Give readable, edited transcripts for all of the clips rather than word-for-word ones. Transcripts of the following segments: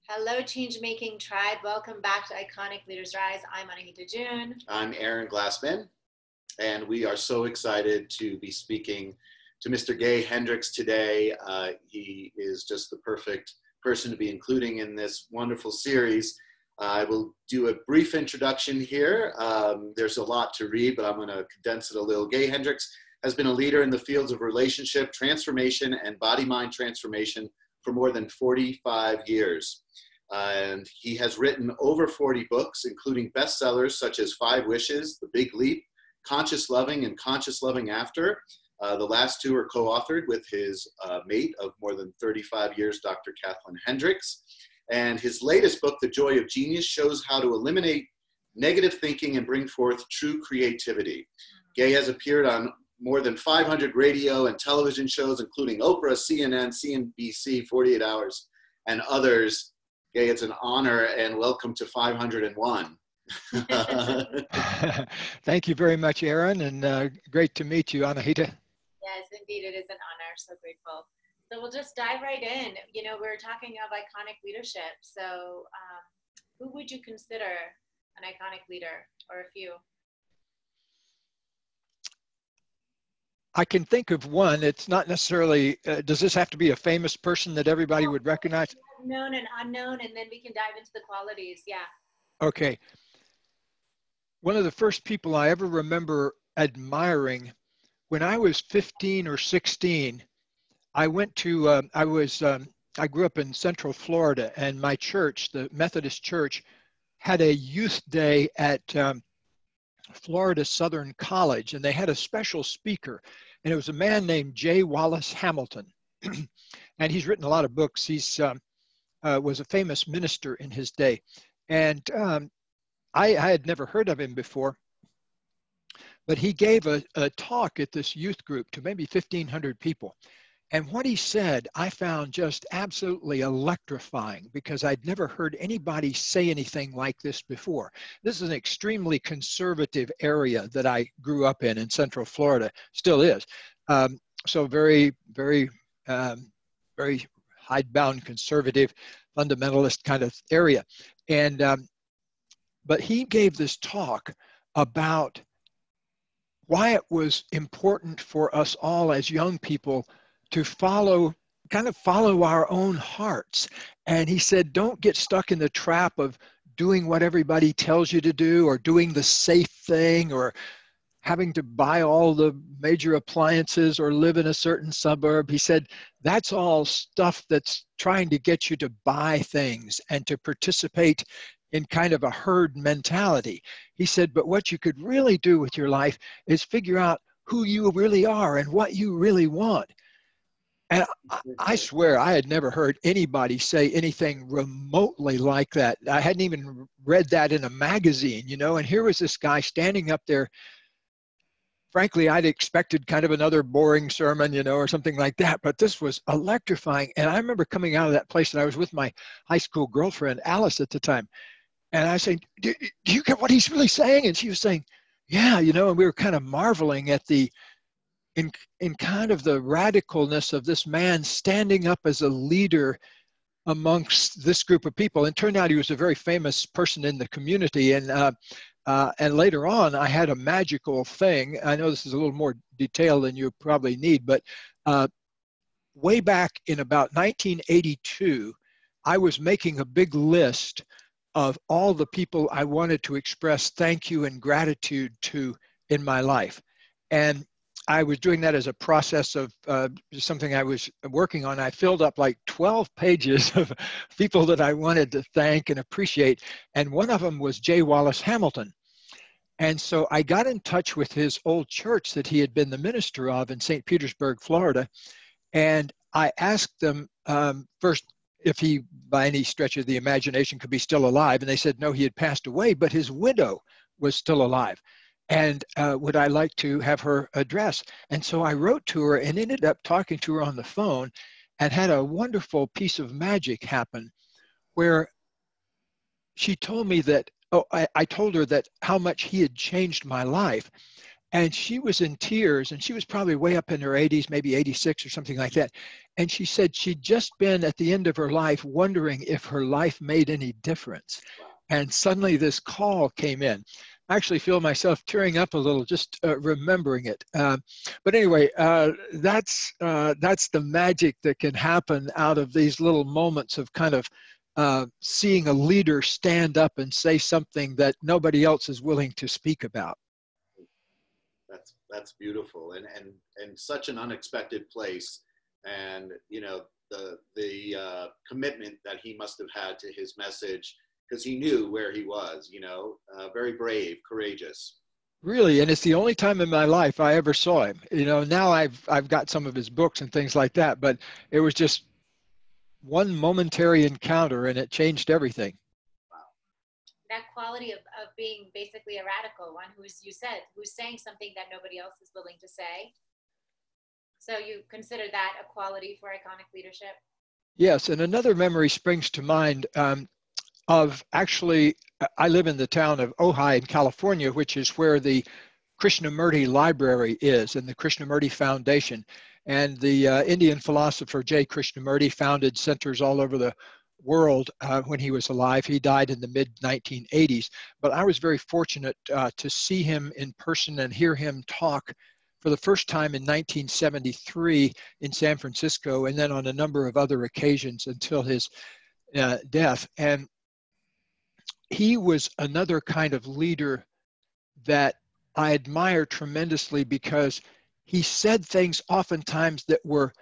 Hello, change-making tribe. Welcome back to Iconic Leaders Rise. I'm Anahita Joon. I'm Glassman, and we are so excited to be speaking to Mr. Gay Hendricks today. He is just the perfect person to be including in this wonderful series. I will do a brief introduction here. There's a lot to read, but I'm going to condense it a little. Gay Hendricks has been a leader in the fields of relationship transformation and body-mind transformation for more than 45 years. And he has written over 40 books, including bestsellers such as 5 Wishes, The Big Leap, Conscious Loving, and Conscious Loving After. The last 2 are co-authored with his mate of more than 35 years, Dr. Kathleen Hendricks. And his latest book, The Joy of Genius, shows how to eliminate negative thinking and bring forth true creativity. Gay has appeared on more than 500 radio and television shows, including Oprah, CNN, CNBC, 48 Hours, and others. Gay, it's an honor and welcome to 501. Thank you very much, Aaron, and great to meet you, Anahita. Yes, indeed, it is an honor. So grateful. So we'll just dive right in. You know, we're talking of iconic leadership. So who would you consider an iconic leader, or a few? I can think of one. It's not necessarily, does this have to be a famous person that everybody would recognize? Known and unknown, and then we can dive into the qualities. Yeah. Okay. One of the first people I ever remember admiring, when I was 15 or 16, I went to, I grew up in Central Florida, and my church, the Methodist Church, had a youth day at Florida Southern College, and they had a special speaker, and it was a man named J. Wallace Hamilton. And he's written a lot of books. He's was a famous minister in his day. And I had never heard of him before, but he gave a talk at this youth group to maybe 1,500 people. And what he said, I found just absolutely electrifying, because I'd never heard anybody say anything like this before. This is an extremely conservative area that I grew up in Central Florida, still is. So very, very, very hidebound, conservative, fundamentalist kind of area. And, but he gave this talk about why it was important for us all as young people to kind of follow our own hearts. And he said, don't get stuck in the trap of doing what everybody tells you to do, or doing the safe thing, or having to buy all the major appliances, or live in a certain suburb. He said, that's all stuff that's trying to get you to buy things and to participate in kind of a herd mentality. He said, but what you could really do with your life is figure out who you really are and what you really want. And I swear I had never heard anybody say anything remotely like that. I hadn't even read that in a magazine, you know, and here was this guy standing up there. Frankly, I'd expected kind of another boring sermon, you know, or something like that, but this was electrifying. And I remember coming out of that place, and I was with my high school girlfriend, Alice, at the time. And I said, do you get what he's really saying? And she was saying, yeah, you know, and we were kind of marveling at in kind of the radicalness of this man standing up as a leader amongst this group of people. And it turned out he was a very famous person in the community. And later on, I had a magical thing. I know this is a little more detailed than you probably need, but way back in about 1982, I was making a big list of all the people I wanted to express thank you and gratitude to in my life. And I was doing that as a process of something I was working on. I filled up like 12 pages of people that I wanted to thank and appreciate. And one of them was J. Wallace Hamilton. And so I got in touch with his old church that he had been the minister of in St. Petersburg, Florida. And I asked them first if he, by any stretch of the imagination, could be still alive. And they said, no, he had passed away, but his widow was still alive. And would I like to have her address? And so I wrote to her and ended up talking to her on the phone, and had a wonderful piece of magic happen where she told me that, I told her that how much he had changed my life. And she was in tears, and she was probably way up in her 80s, maybe 86 or something like that. And she said she'd just been at the end of her life wondering if her life made any difference. And suddenly this call came in. I actually feel myself tearing up a little just remembering it. But anyway, that's the magic that can happen out of these little moments of kind of seeing a leader stand up and say something that nobody else is willing to speak about. That's beautiful, and such an unexpected place, and you know the commitment that he must have had to his message, because he knew where he was. You know, very brave, courageous. Really, and it's the only time in my life I ever saw him. You know, now I've got some of his books and things like that, but it was just one momentary encounter, and it changed everything. That quality of being basically a radical one, who's saying something that nobody else is willing to say. So you consider that a quality for iconic leadership? Yes, and another memory springs to mind of actually, I live in the town of Ojai in California, which is where the Krishnamurti Library is, and the Krishnamurti Foundation. And the Indian philosopher J. Krishnamurti founded centers all over the world when he was alive. He died in the mid-1980s, but I was very fortunate to see him in person and hear him talk for the first time in 1973 in San Francisco, and then on a number of other occasions until his death. And he was another kind of leader that I admire tremendously, because he said things oftentimes that were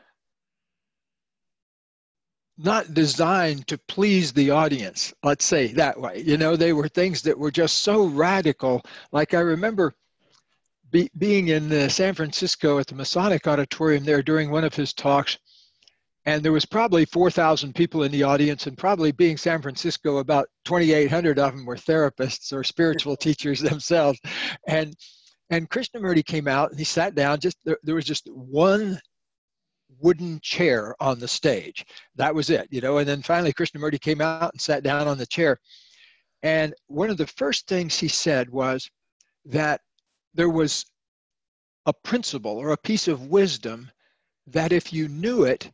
not designed to please the audience, let's say that way. You know, they were things that were just so radical. Like I remember being in San Francisco at the Masonic Auditorium there during one of his talks, and there was probably 4,000 people in the audience, and probably being San Francisco, about 2,800 of them were therapists or spiritual teachers themselves. And Krishnamurti came out and he sat down. There was just one wooden chair on the stage. That was it, you know. And then finally Krishnamurti came out and sat down on the chair. And one of the first things he said was that there was a principle or a piece of wisdom that if you knew it,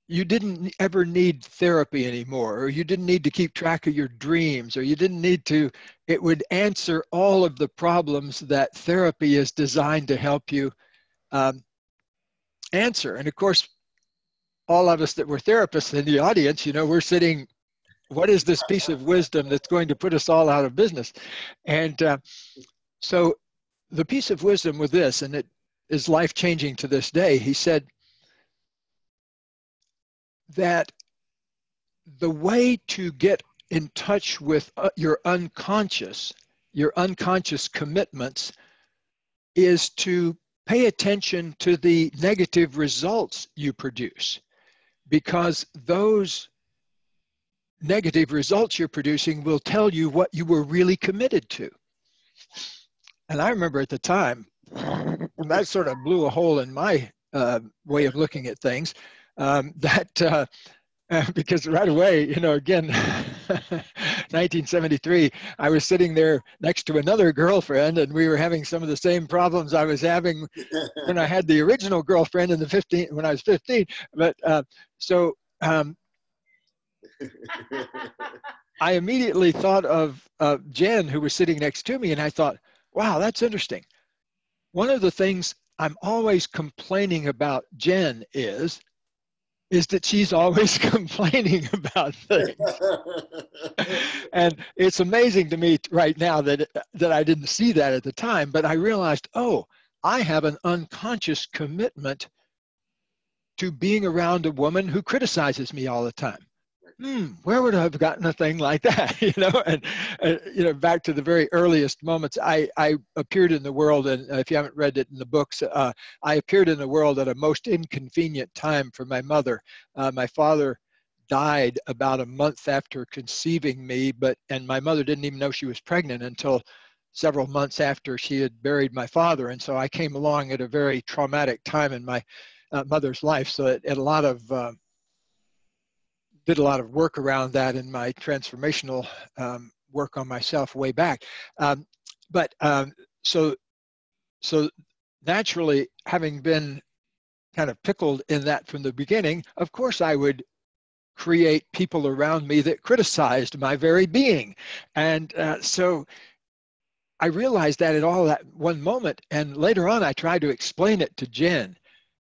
you didn't ever need therapy anymore, or you didn't need to keep track of your dreams, or you didn't need to, it would answer all of the problems that therapy is designed to help you answer. And of course, all of us that were therapists in the audience, you know, we're sitting, what is this piece of wisdom that's going to put us all out of business? And so the piece of wisdom with this, and it is life-changing to this day, he said that the way to get in touch with your unconscious commitments is to pay attention to the negative results you produce, because those negative results you're producing will tell you what you were really committed to. And I remember at the time, that sort of blew a hole in my way of looking at things. Because right away, you know, again, 1973, I was sitting there next to another girlfriend, and we were having some of the same problems I was having when I had the original girlfriend when I was 15. But I immediately thought of Jen, who was sitting next to me, and I thought, wow, that's interesting. One of the things I'm always complaining about Jen is that she's always complaining about things. And it's amazing to me right now that I didn't see that at the time, but I realized, oh, I have an unconscious commitment to being around a woman who criticizes me all the time. Where would I have gotten a thing like that? You know, and you know, back to the very earliest moments, I appeared in the world, and if you haven't read it in the books, I appeared in the world at a most inconvenient time for my mother. My father died about a month after conceiving me, and my mother didn't even know she was pregnant until several months after she had buried my father, and so I came along at a very traumatic time in my mother's life. So it did a lot of work around that in my transformational work on myself way back. So So naturally, having been kind of pickled in that from the beginning, of course I would create people around me that criticized my very being. And so I realized that at all that one moment. And later on, I tried to explain it to Jen.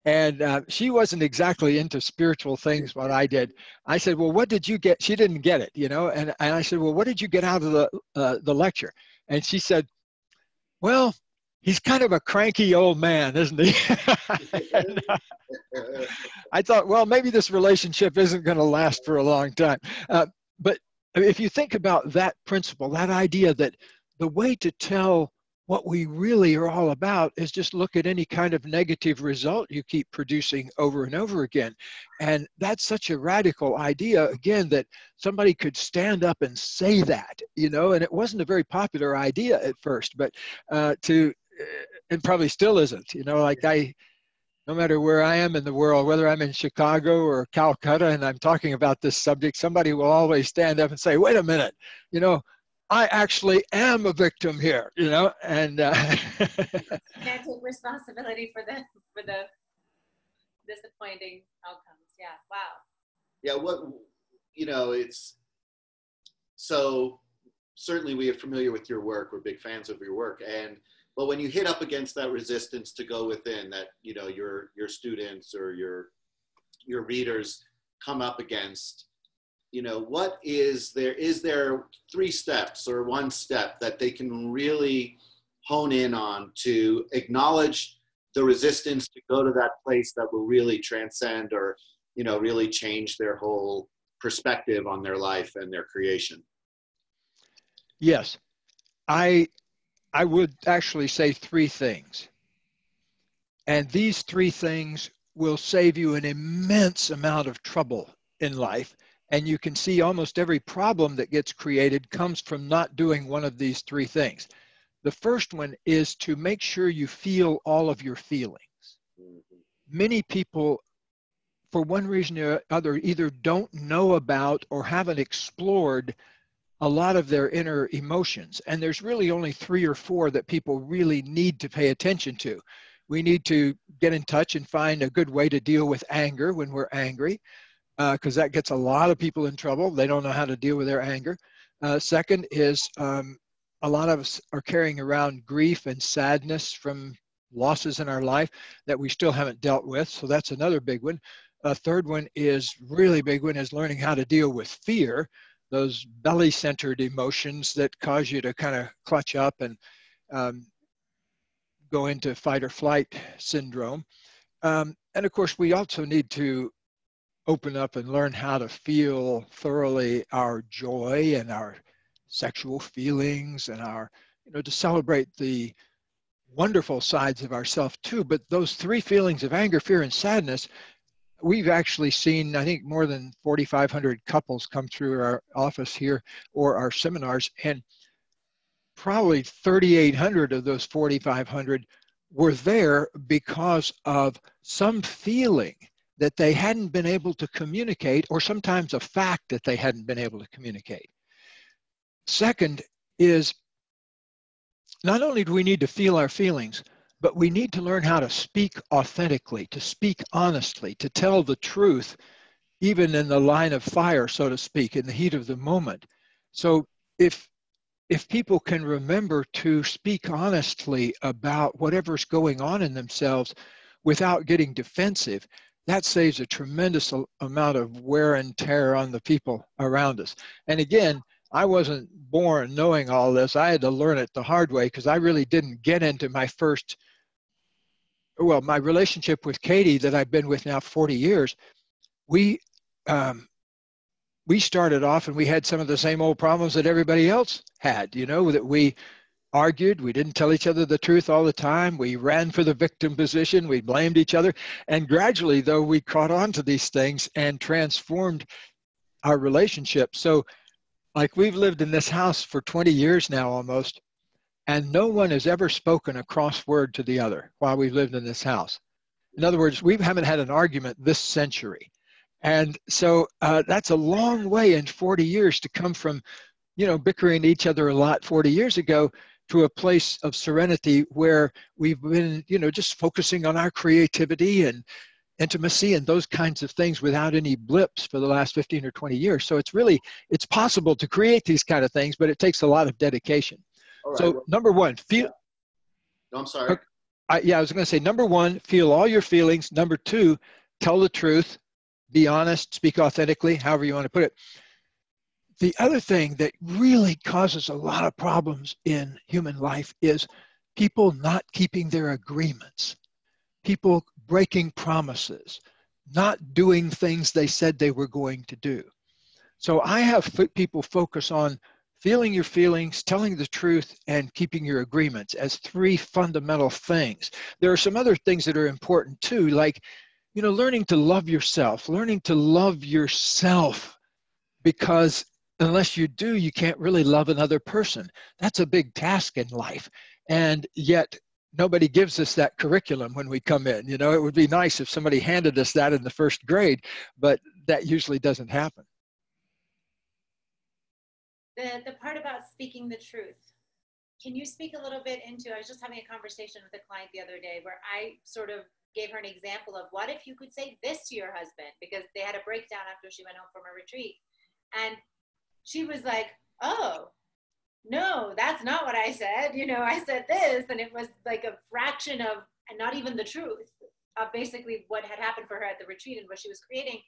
And she wasn't exactly into spiritual things, what I did. I said, well, what did you get? She didn't get it, you know? And I said, well, what did you get out of the lecture? And she said, well, he's kind of a cranky old man, isn't he? And I thought, well, maybe this relationship isn't going to last for a long time. But if you think about that principle, that idea that the way to tell what we really are all about is just look at any kind of negative result you keep producing over and over again. And that's such a radical idea, again, that somebody could stand up and say that, you know, and it wasn't a very popular idea at first, but and probably still isn't, you know, like no matter where I am in the world, whether I'm in Chicago or Calcutta and I'm talking about this subject, somebody will always stand up and say, wait a minute, you know, I actually am a victim here, you know, and can't take responsibility for the disappointing outcomes. Yeah, wow. Yeah, it's so certainly we are familiar with your work. We're big fans of your work, but when you hit up against that resistance to go within, that your students or your readers come up against, what is there 3 steps or 1 step that they can really hone in on to acknowledge the resistance to go to that place that will really transcend or, really change their whole perspective on their life and their creation? Yes, I would actually say 3 things. And these 3 things will save you an immense amount of trouble in life. And you can see almost every problem that gets created comes from not doing one of these 3 things. The first one is to make sure you feel all of your feelings. Many people, for one reason or other, either don't know about or haven't explored a lot of their inner emotions. And there's really only 3 or 4 that people really need to pay attention to. We need to get in touch and find a good way to deal with anger when we're angry, because that gets a lot of people in trouble. They don't know how to deal with their anger. Second is a lot of us are carrying around grief and sadness from losses in our life that we still haven't dealt with. So that's another big one. A third one is really big one is learning how to deal with fear, those belly-centered emotions that cause you to kind of clutch up and go into fight or flight syndrome. And of course, we also need to open up and learn how to feel thoroughly our joy and our sexual feelings and our, to celebrate the wonderful sides of ourselves too. But those 3 feelings of anger, fear, and sadness, we've actually seen, I think, more than 4,500 couples come through our office here or our seminars, and probably 3,800 of those 4,500 were there because of some feeling that they hadn't been able to communicate, or sometimes a fact that they hadn't been able to communicate. Second is, not only do we need to feel our feelings, but we need to learn how to speak authentically, to speak honestly, to tell the truth, even in the line of fire, so to speak, in the heat of the moment. So if people can remember to speak honestly about whatever's going on in themselves without getting defensive, that saves a tremendous amount of wear and tear on the people around us. And again, I wasn't born knowing all this. I had to learn it the hard way, because I really didn't get into my relationship with Katie that I've been with now 40 years. We started off and we had some of the same old problems that everybody else had, that we argued, we didn't tell each other the truth all the time, we ran for the victim position, we blamed each other. And gradually, though, we caught on to these things and transformed our relationship. So like, we've lived in this house for 20 years now almost, and no one has ever spoken a cross word to the other while we've lived in this house. In other words, we haven't had an argument this century. And so that's a long way in 40 years to come from, bickering at each other a lot 40 years ago to a place of serenity where we've been, just focusing on our creativity and intimacy and those kinds of things without any blips for the last 15 or 20 years. So it's possible to create these kind of things, but it takes a lot of dedication. All right, so well, number one, feel. No, I'm sorry. I was going to say, number one, feel all your feelings. Number two, tell the truth, be honest, speak authentically, however you want to put it. The other thing that really causes a lot of problems in human life is people not keeping their agreements, people breaking promises, not doing things they said they were going to do. So I have people focus on feeling your feelings, telling the truth, and keeping your agreements as three fundamental things. There are some other things that are important too, like, learning to love yourself, because unless you do, you can't really love another person. That's a big task in life. And yet nobody gives us that curriculum when we come in. It would be nice if somebody handed us that in the first grade, but that usually doesn't happen. The part about speaking the truth, can you speak a little bit into, I was just having a conversation with a client the other day where I sort of gave her an example of what if you could say this to your husband, because they had a breakdown after she went home from a retreat. And she was like, oh, no, that's not what I said. I said this, and it was like a fraction of, and not even the truth of basically what had happened for her at the retreat and what she was creating.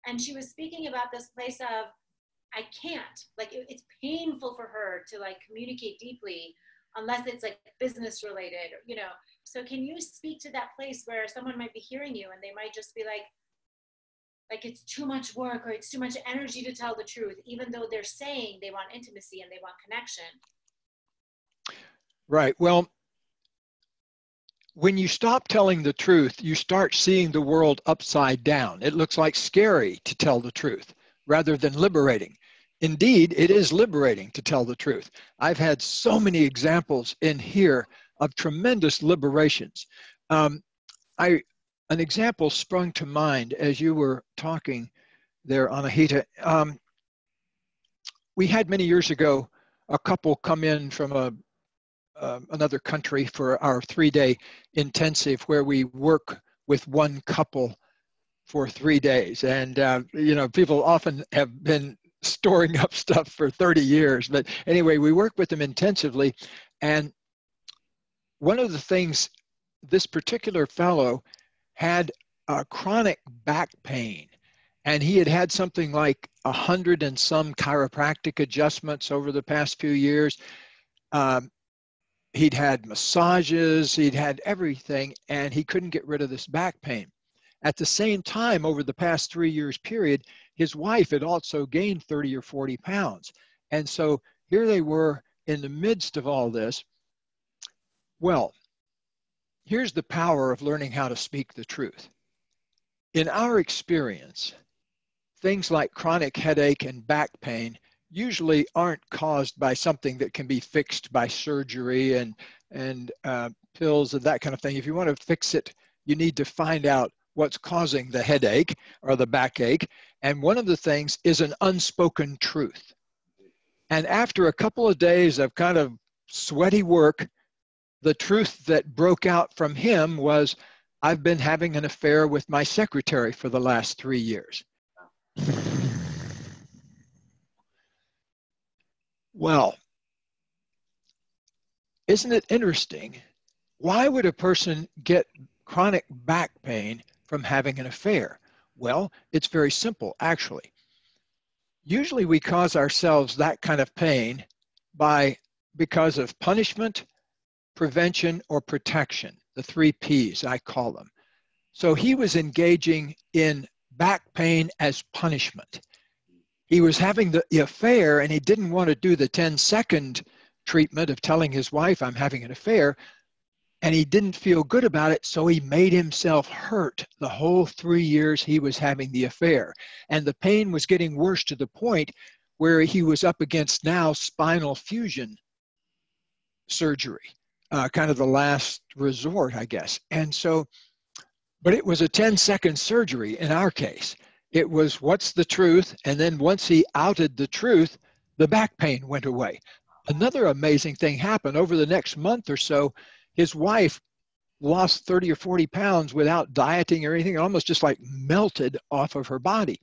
And she was speaking about this place of, I can't, like, it's painful for her to like communicate deeply unless it's like business related, So can you speak to that place where someone might be hearing you and they might just be like it's too much work or it's too much energy to tell the truth, even though they're saying they want intimacy and they want connection? Right. Well, when you stop telling the truth, you start seeing the world upside down. It looks like scary to tell the truth rather than liberating. Indeed, it is liberating to tell the truth. I've had so many examples in here of tremendous liberations. An example sprung to mind as you were talking there, Anahita. We had many years ago a couple come in from another country for our 3-day intensive where we work with one couple for 3 days. And, people often have been storing up stuff for 30 years. But anyway, we work with them intensively. And one of the things, this particular fellow had chronic back pain. And he had had something like 100 and some chiropractic adjustments over the past few years. He'd had massages, he'd had everything, and he couldn't get rid of this back pain. At the same time, over the past 3 years period, his wife had also gained 30 or 40 pounds. And so here they were in the midst of all this. Well, here's the power of learning how to speak the truth. In our experience, things like chronic headache and back pain usually aren't caused by something that can be fixed by surgery and pills and that kind of thing. If you want to fix it, you need to find out what's causing the headache or the backache. And one of the things is an unspoken truth. And after a couple of days of kind of sweaty work, the truth that broke out from him was, I've been having an affair with my secretary for the last 3 years. Well, isn't it interesting? Why would a person get chronic back pain from having an affair? Well, it's very simple, actually. Usually we cause ourselves that kind of pain because of punishment, prevention, or protection, the 3 Ps, I call them. So he was engaging in back pain as punishment. He was having the affair and he didn't want to do the 10-second treatment of telling his wife, I'm having an affair, and he didn't feel good about it, so he made himself hurt the whole 3 years he was having the affair. And the pain was getting worse to the point where he was up against now spinal fusion surgery, kind of the last resort, I guess. And so, but it was a 10-second surgery in our case. It was, what's the truth? And then once he outed the truth, the back pain went away. another amazing thing happened. Over the next month or so, his wife lost 30 or 40 pounds without dieting or anything, almost just like melted off of her body.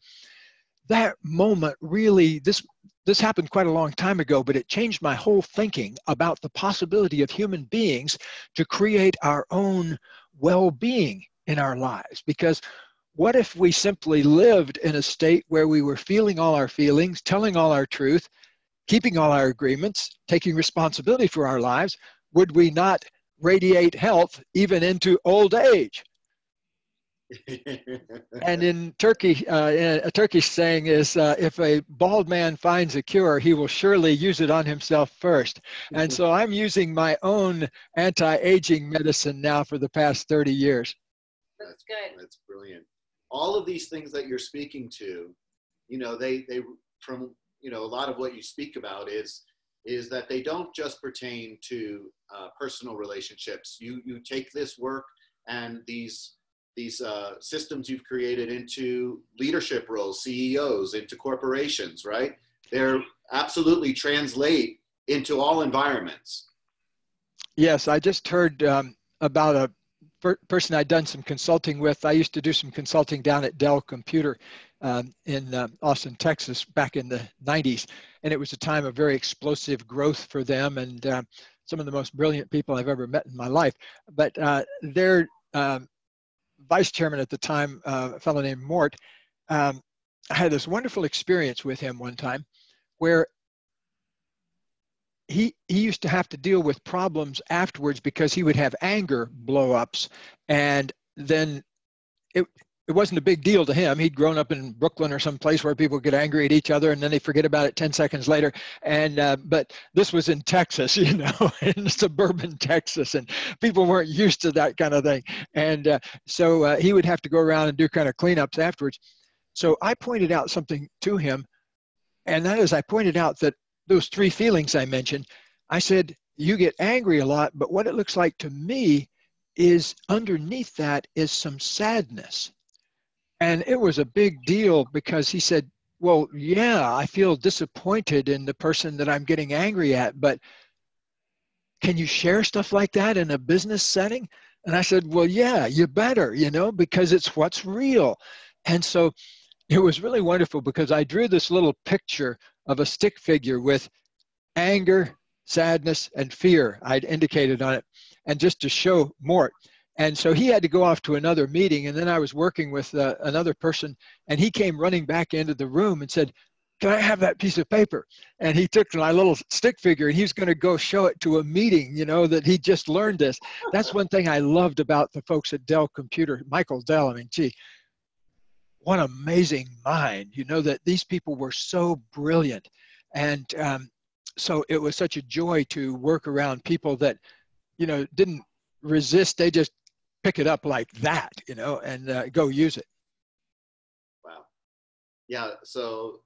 That moment really, this happened quite a long time ago, but it changed my whole thinking about the possibility of human beings to create our own well-being in our lives. Because what if we simply lived in a state where we were feeling all our feelings, telling all our truth, keeping all our agreements, taking responsibility for our lives? Would we not radiate health even into old age? And in Turkey, a Turkish saying is, if a bald man finds a cure, he will surely use it on himself first. And so I'm using my own anti-aging medicine now for the past 30 years. That's good. That's brilliant. All of these things that you're speaking to, you know, they from, you know, a lot of what you speak about is that they don't just pertain to personal relationships. You take this work and these systems you've created into leadership roles, CEOs, into corporations, right? They're absolutely translate into all environments. Yes, I just heard about a person I'd done some consulting with. I used to do some consulting down at Dell Computer in Austin, Texas, back in the 90s. And it was a time of very explosive growth for them and some of the most brilliant people I've ever met in my life. But their vice chairman at the time, a fellow named Mort, I had this wonderful experience with him one time where he used to have to deal with problems afterwards because he would have anger blow-ups, and then it wasn't a big deal to him. He'd grown up in Brooklyn or some place where people get angry at each other and then they forget about it 10 seconds later. And but this was in Texas, you know, in suburban Texas, and people weren't used to that kind of thing. And so he would have to go around and do kind of cleanups afterwards. So I pointed out something to him, and that is I pointed out that those three feelings I mentioned, I said, you get angry a lot, but what it looks like to me is underneath that is some sadness. And it was a big deal because he said, well, yeah, I feel disappointed in the person that I'm getting angry at, but can you share stuff like that in a business setting? And I said, well, yeah, you better, you know, because it's what's real. And so it was really wonderful because I drew this little picture of a stick figure with anger, sadness, and fear I'd indicated on it, and just to show Mort. And so he had to go off to another meeting, and then I was working with another person, and he came running back into the room and said, can I have that piece of paper? And he took my little stick figure, and he was going to go show it to a meeting, you know, that he just learned this. That's one thing I loved about the folks at Dell Computer, Michael Dell. I mean, gee, what an amazing mind, you know, that these people were so brilliant. And so it was such a joy to work around people that, you know, didn't resist. They just pick it up like that, you know, and go use it. Wow. Yeah. So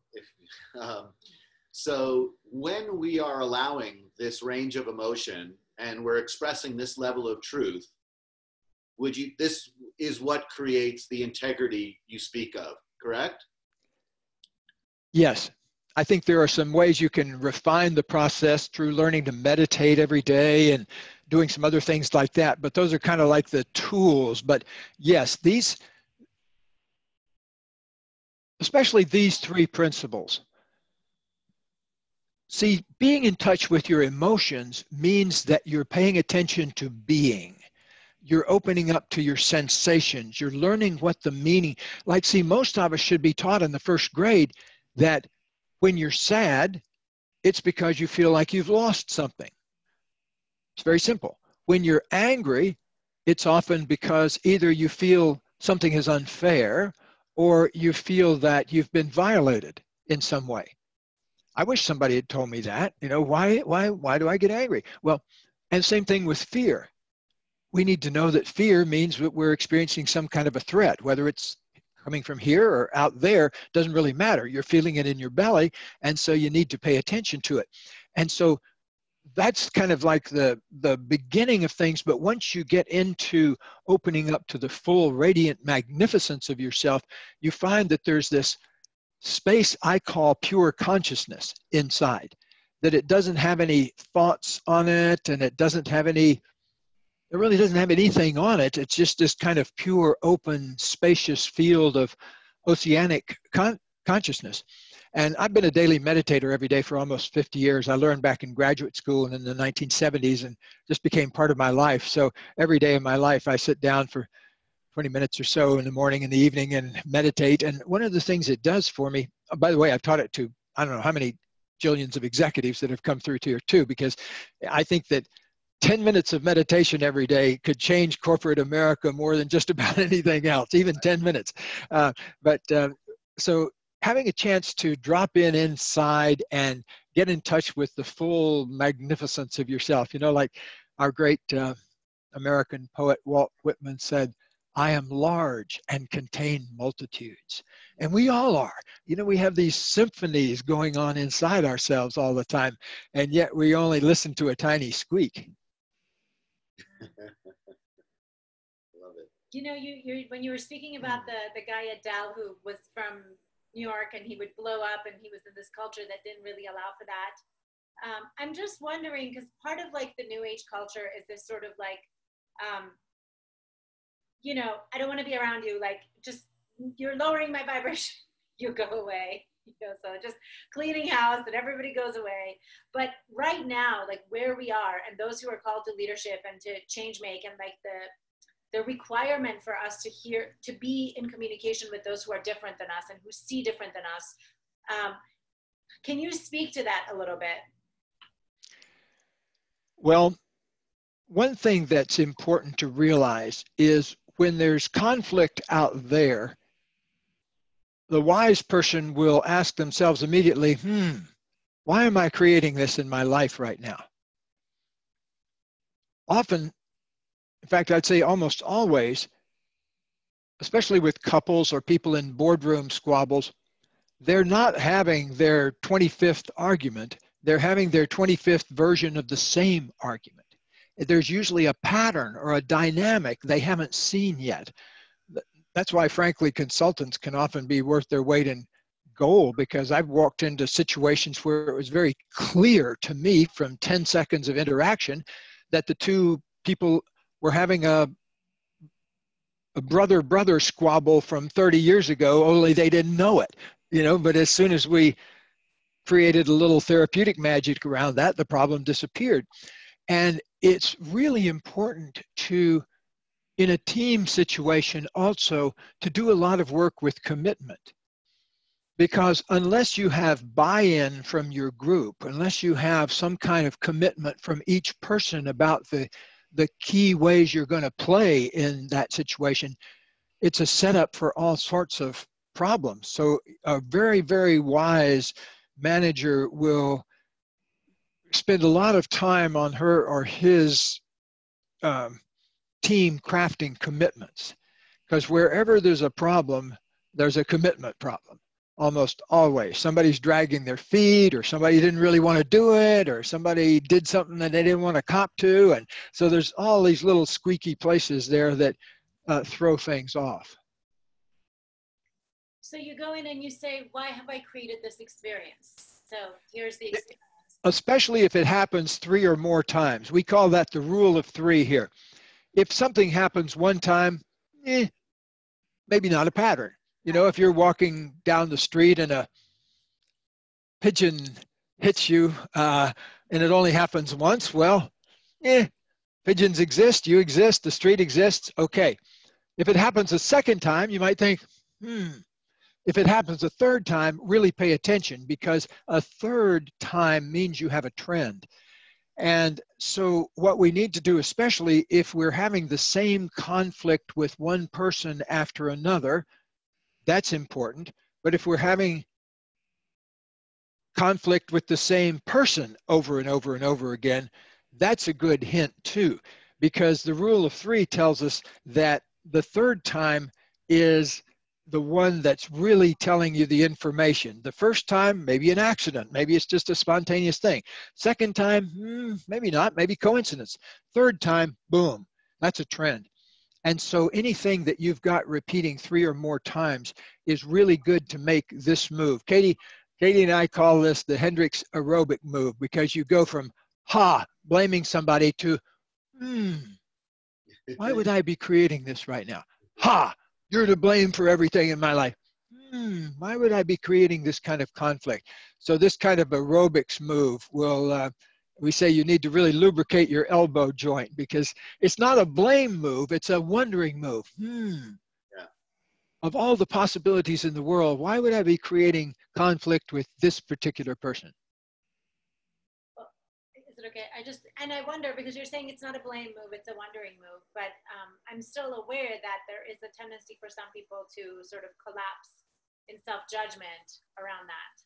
so when we are allowing this range of emotion and we're expressing this level of truth, this is what creates the integrity you speak of, correct? Yes. I think there are some ways you can refine the process through learning to meditate every day and doing some other things like that. But those are kind of like the tools. But yes, especially these three principles. See, being in touch with your emotions means that you're paying attention to being. You're opening up to your sensations. You're learning what the meaning, like, see, most of us should be taught in the first grade that when you're sad, it's because you feel like you've lost something. It's very simple. When you're angry, it's often because either you feel something is unfair or you feel that you've been violated in some way. I wish somebody had told me that, you know, why do I get angry? Well, and same thing with fear. We need to know that fear means that we're experiencing some kind of a threat, whether it's coming from here or out there, doesn't really matter. You're feeling it in your belly, and so you need to pay attention to it. And so that's kind of like the beginning of things, but once you get into opening up to the full radiant magnificence of yourself, you find that there's this space I call pure consciousness inside. that it doesn't have any thoughts on it, and it really doesn't have anything on it. It's just this kind of pure, open, spacious field of oceanic consciousness. And I've been a daily meditator every day for almost 50 years. I learned back in graduate school and in the 1970s, and just became part of my life. So every day of my life, I sit down for 20 minutes or so in the morning and the evening and meditate. And one of the things it does for me, by the way, I've taught it to, I don't know how many jillions of executives that have come through here too, because I think that 10 minutes of meditation every day could change corporate America more than just about anything else, even 10 minutes. So having a chance to drop inside and get in touch with the full magnificence of yourself, like our great American poet Walt Whitman said, "I am large and contain multitudes." And we all are. We have these symphonies going on inside ourselves all the time, and yet we only listen to a tiny squeak. Love it. You when you were speaking about the guy Adele who was from New York and he would blow up and he was in this culture that didn't really allow for that. I'm just wondering, because part of like the New Age culture is this sort of like, I don't want to be around you, like just you're lowering my vibration, you go away. So just cleaning house and everybody goes away. But right now, like where we are and those who are called to leadership and to change make, and like the requirement for us to be in communication with those who are different than us and who see different than us. Can you speak to that a little bit? Well, one thing that's important to realize is when there's conflict out there, the wise person will ask themselves immediately, why am I creating this in my life right now? Often, in fact, I'd say almost always, especially with couples or people in boardroom squabbles, they're not having their 25th argument. They're having their 25th version of the same argument. There's usually a pattern or a dynamic they haven't seen yet. That's why, frankly, consultants can often be worth their weight in gold, because I've walked into situations where it was very clear to me from 10 seconds of interaction that the two people were having a brother-brother squabble from 30 years ago, only they didn't know it, but as soon as we created a little therapeutic magic around that, the problem disappeared. And it's really important to, in a team situation also, to do a lot of work with commitment. Because unless you have buy-in from your group, unless you have some kind of commitment from each person about the key ways you're going to play in that situation, it's a setup for all sorts of problems. So a very, very wise manager will spend a lot of time on her or his team crafting commitments, because wherever there's a problem, there's a commitment problem. Almost always somebody's dragging their feet, or somebody didn't really want to do it, or somebody did something that they didn't want to cop to. And so there's all these little squeaky places there that throw things off. So you go in and you say, why have I created this experience? So here's the experience. Especially if it happens 3 or more times. We call that the rule of 3 here. If something happens one time, maybe not a pattern. If you're walking down the street and a pigeon hits you and it only happens once, well, pigeons exist, you exist, the street exists, okay. If it happens a second time, you might think, If it happens a third time, really pay attention, because a third time means you have a trend. And so what we need to do, especially if we're having the same conflict with one person after another, that's important. But if we're having conflict with the same person over and over and over again, that's a good hint too, because the rule of 3 tells us that the third time is the one that's really telling you the information. The first time, maybe an accident, maybe it's just a spontaneous thing. Second time, maybe not, maybe coincidence. Third time, boom, that's a trend. And so anything that you've got repeating 3 or more times is really good to make this move. Katie, Katie and I call this the Hendricks aerobic move, because you go from blaming somebody to why would I be creating this right now? You're to blame for everything in my life. Why would I be creating this kind of conflict? So this kind of aerobics move will, we say you need to really lubricate your elbow joint, because it's not a blame move, it's a wondering move. Of all the possibilities in the world, why would I be creating conflict with this particular person? Is it okay? I wonder, because you're saying it's not a blame move, it's a wondering move, but I'm still aware that there is a tendency for some people to sort of collapse in self-judgment around that.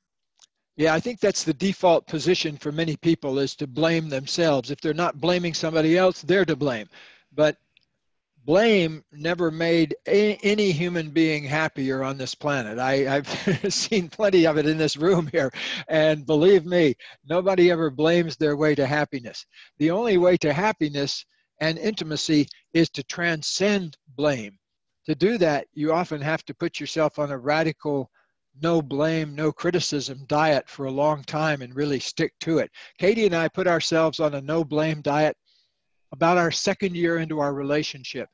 Yeah, I think that's the default position for many people, is to blame themselves. If they're not blaming somebody else, they're to blame. But blame never made any human being happier on this planet. I've seen plenty of it in this room here. And believe me, nobody ever blames their way to happiness. The only way to happiness and intimacy is to transcend blame. To do that, you often have to put yourself on a radical no blame, no criticism diet for a long time and really stick to it. Katie and I put ourselves on a no blame diet about our second year into our relationship.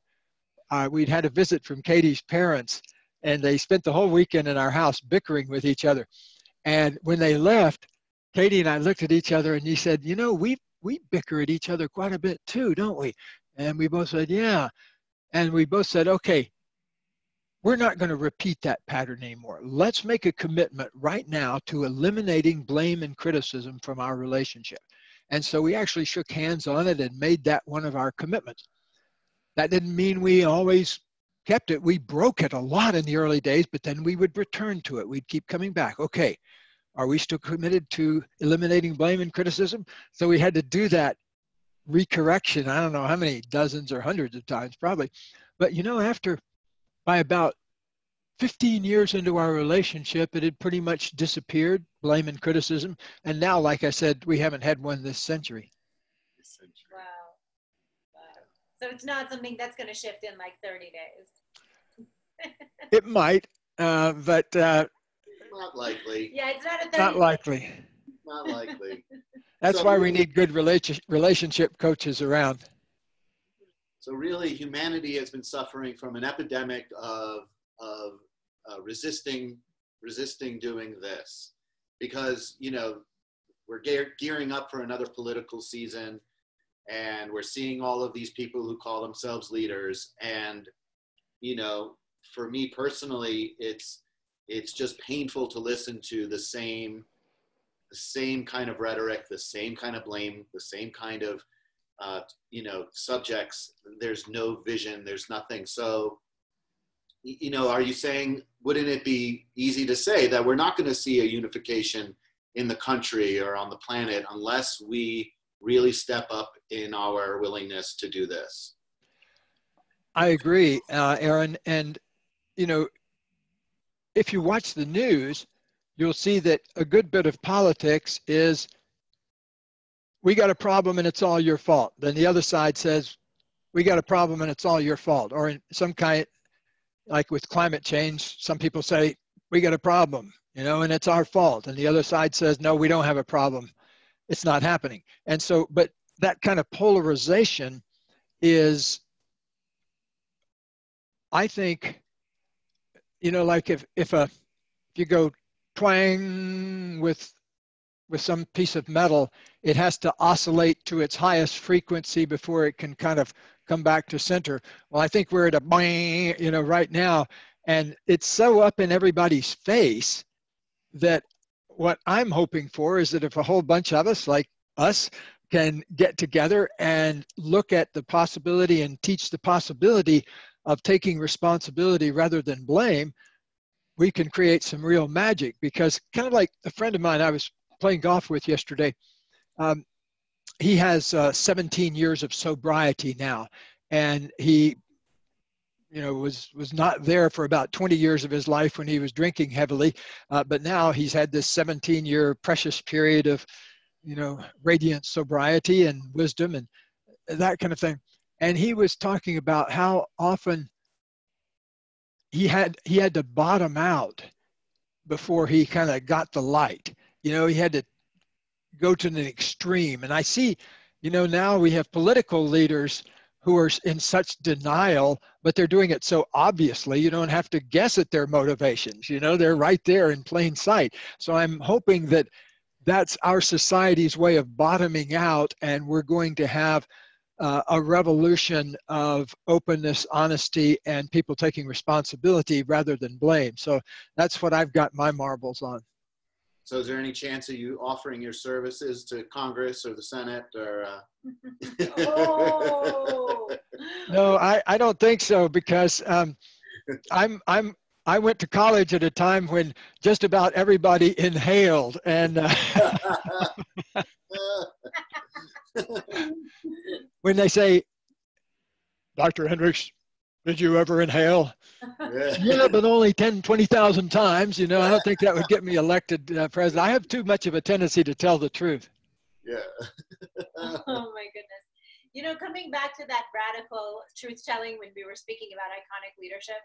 We'd had a visit from Katie's parents, and they spent the whole weekend in our house bickering with each other. And when they left, Katie and I looked at each other, and he said, you know, we bicker at each other quite a bit too, don't we? And we both said, yeah. And we both said, okay, we're not going to repeat that pattern anymore. Let's make a commitment right now to eliminating blame and criticism from our relationship. And so we actually shook hands on it and made that one of our commitments. That didn't mean we always kept it. We broke it a lot in the early days, but then we would return to it. We'd keep coming back. Okay, are we still committed to eliminating blame and criticism? So we had to do that recorrection, I don't know how many dozens or hundreds of times probably. But you know, by about 15 years into our relationship, it had pretty much disappeared, blame and criticism. And now, like I said, we haven't had one this century. Wow. So it's not something that's going to shift in like 30 days. It might, but not likely. Yeah, it's not a 30 not likely. Not likely. That's why we need good relationship coaches around. So really, humanity has been suffering from an epidemic of resisting doing this, because, you know, we're gearing up for another political season, and we're seeing all of these people who call themselves leaders. And, you know, for me personally, it's just painful to listen to the same kind of rhetoric, the same kind of blame, the same kind of, you know, subjects. There's no vision, there's nothing. So, you know, are you saying, wouldn't it be easy to say that we're not going to see a unification in the country or on the planet unless we really step up in our willingness to do this? I agree, Aaron. And, you know, if you watch the news, you'll see that a good bit of politics is, we got a problem and it's all your fault. Then the other side says, we got a problem and it's all your fault. Or in some kind, like with climate change, some people say, we got a problem, you know, and it's our fault. And the other side says, no, we don't have a problem. It's not happening. And so, but that kind of polarization is, I think, you know, like if you go twang with some piece of metal, it has to oscillate to its highest frequency before it can kind of come back to center. Well, I think we're at a bang, you know, right now, and it's so up in everybody's face that what I'm hoping for is that if a whole bunch of us, like us, can get together and look at the possibility and teach the possibility of taking responsibility rather than blame, we can create some real magic. Because kind of like a friend of mine I was playing golf with yesterday, he has 17 years of sobriety now, and he, you know, was not there for about 20 years of his life when he was drinking heavily, but now he's had this 17-year precious period of, you know, radiant sobriety and wisdom and that kind of thing. And he was talking about how often he had to bottom out before he kind of got the light. You know, he had to go to an extreme. And I see, you know, now we have political leaders who are in such denial, but they're doing it so obviously, you don't have to guess at their motivations. You know, they're right there in plain sight. So I'm hoping that that's our society's way of bottoming out, and we're going to have a revolution of openness, honesty, and people taking responsibility rather than blame. So that's what I've got my marbles on. So is there any chance of you offering your services to Congress or the Senate or? Oh. No, I don't think so, because I went to college at a time when just about everybody inhaled, and when they say, Dr. Hendricks, did you ever inhale? Yeah, but only 10, 20,000 times. You know, I don't think that would get me elected president. I have too much of a tendency to tell the truth. Yeah. Oh my goodness. You know, coming back to that radical truth telling when we were speaking about iconic leadership,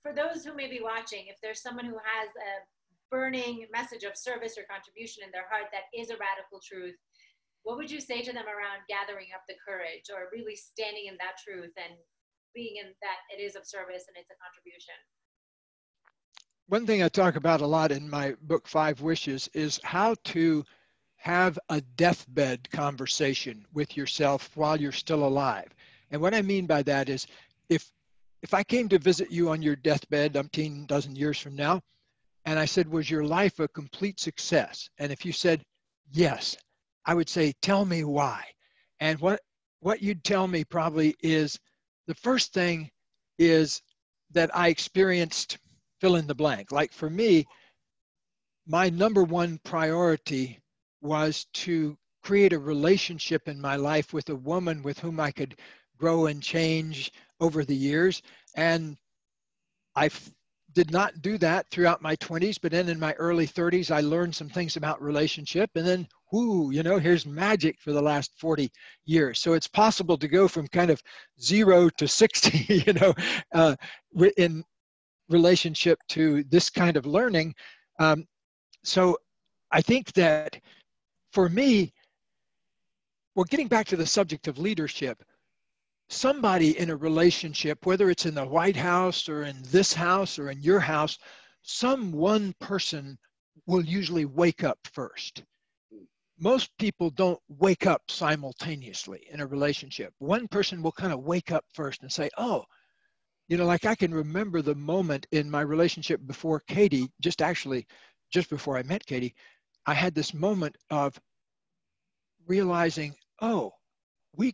for those who may be watching, if there's someone who has a burning message of service or contribution in their heart that is a radical truth, what would you say to them around gathering up the courage or really standing in that truth and being in that it is of service and it's a contribution? One thing I talk about a lot in my book, 5 Wishes, is how to have a deathbed conversation with yourself while you're still alive. And what I mean by that is, if I came to visit you on your deathbed umpteen dozen years from now, and I said, was your life a complete success? And if you said, yes, I would say, tell me why. And what you'd tell me probably is, the first thing is that I experienced fill in the blank. Like for me, my number one priority was to create a relationship in my life with a woman with whom I could grow and change over the years. And I did not do that throughout my 20s, but then in my early 30s, I learned some things about relationship. And then, whoo, you know, here's magic for the last 40 years. So it's possible to go from kind of 0 to 60, you know, in relationship to this kind of learning. So I think that for me, well, getting back to the subject of leadership, somebody in a relationship, whether it's in the White House or in this house or in your house, some one person will usually wake up first. Most people don't wake up simultaneously in a relationship. One person will kind of wake up first and say, oh, you know, like I can remember the moment in my relationship before Katie, just before I met Katie, I had this moment of realizing, oh, we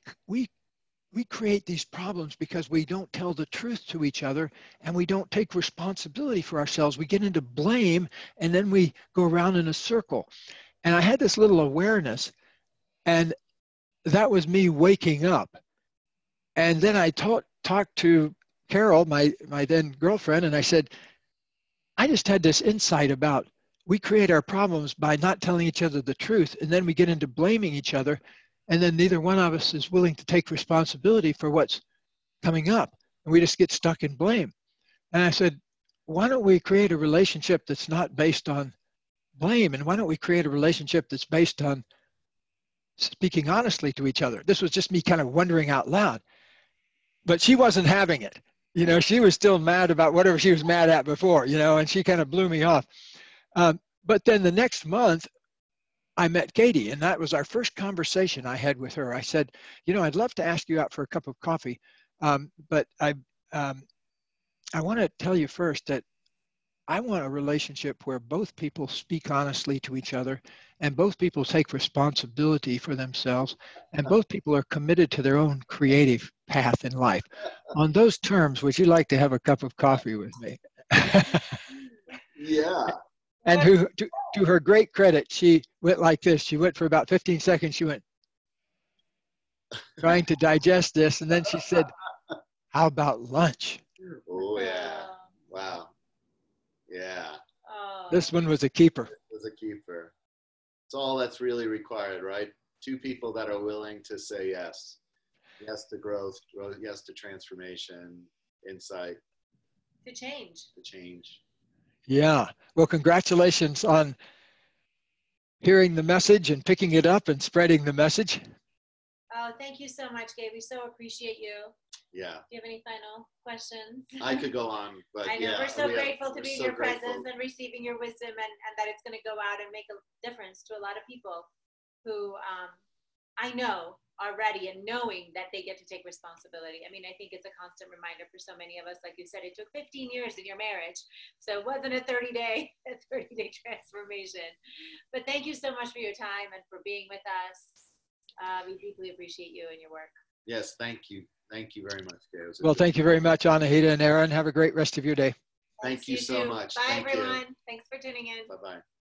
create these problems because we don't tell the truth to each other, and we don't take responsibility for ourselves. We get into blame, and then we go around in a circle. And I had this little awareness, and that was me waking up. And then I talked to Carol, my then girlfriend, and I said, I just had this insight about we create our problems by not telling each other the truth, and then we get into blaming each other, and then neither one of us is willing to take responsibility for what's coming up, and we just get stuck in blame. And I said, why don't we create a relationship that's not based on blame, and why don't we create a relationship that's based on speaking honestly to each other? This was just me kind of wondering out loud, but she wasn't having it. You know, she was still mad about whatever she was mad at before, you know, and she kind of blew me off. But then the next month, I met Katie, and that was our first conversation I had with her. I said, you know, I'd love to ask you out for a cup of coffee, but I want to tell you first that I want a relationship where both people speak honestly to each other, and both people take responsibility for themselves, and both people are committed to their own creative path in life. On those terms, would you like to have a cup of coffee with me? Yeah. And to her great credit, she went like this. She went for about 15 seconds. She went, trying to digest this. And then she said, how about lunch? Oh, yeah. Wow. Yeah. This one was a keeper. It was a keeper. It's all that's really required, right? Two people that are willing to say yes. Yes to growth, yes to transformation, insight. To change. To change. Yeah. Well, congratulations on hearing the message and picking it up and spreading the message. Oh, thank you so much, Gabe. We so appreciate you. Yeah. Do you have any final questions? I could go on, but I know, yeah, we're so grateful to be in so your grateful. presence and receiving your wisdom, and that it's going to go out and make a difference to a lot of people who I know are ready and knowing that they get to take responsibility. I mean, I think it's a constant reminder for so many of us. Like you said, it took 15 years in your marriage, so it wasn't a 30-day transformation. But thank you so much for your time and for being with us. We deeply appreciate you and your work. Yes, thank you. Thank you very much, Gary. Well, thank you very much, Anahita and Aaron. Have a great rest of your day. Thank you so much. Bye, Thank everyone. you. Thanks for tuning in. Bye-bye.